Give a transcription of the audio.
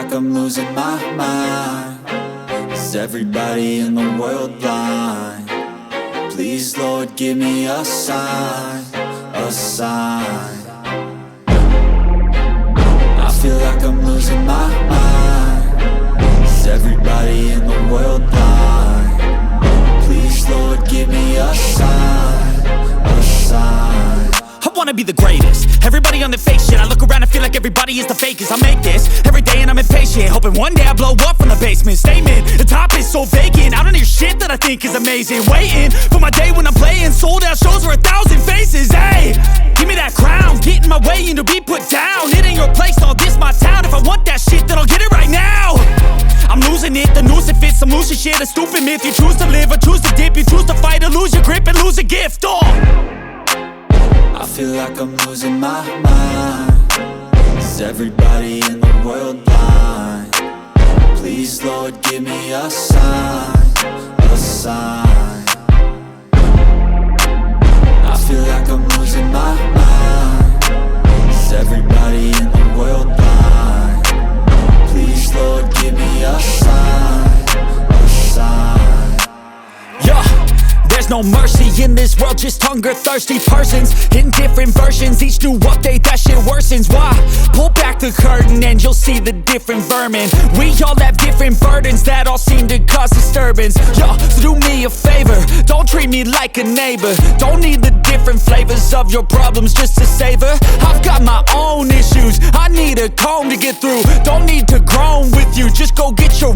like I'm losing my mind. Is everybody in the world blind? Please, Lord, give me a sign, a sign. I feel like I'm losing my mind. Is everybody in the world blind? Please, Lord, give me a sign, a sign. I wanna be the greatest. Everybody on the fake shit. I look around and feel like everybody is the fakest. I make this every day and I'm impatient, hoping one day I blow up from the basement. Statement, the top is so vacant. I don't hear shit that I think is amazing. Waiting for my day when I'm playing sold out shows for 1,000 faces. Hey, give me that crown, get in my way and to be put down. It ain't your place, all this my town. If I want that shit, then I'll get it right now. I'm losing it, the noose it fits. I'm losing shit, a stupid myth. You choose to live or choose to dip. You choose to fight or lose your grip and lose a gift. I feel like I'm losing my mind. Is everybody in the world blind? Please, Lord, give me a sign, a sign. I feel like I'm losing my mind. Is everybody in the world blind? Please, Lord, give me a sign, a sign. Yeah. There's no mercy in this world, just hunger-thirsty persons in different versions. Each new update, that shit worsens. Why? Pull back the curtain and you'll see the different vermin. We all have different burdens that all seem to cause disturbance. Yo, so do me a favor, don't treat me like a neighbor. Don't need the different flavors of your problems just to savor. I've got my own issues, I need a comb to get through. Don't need to groan with you, just go get your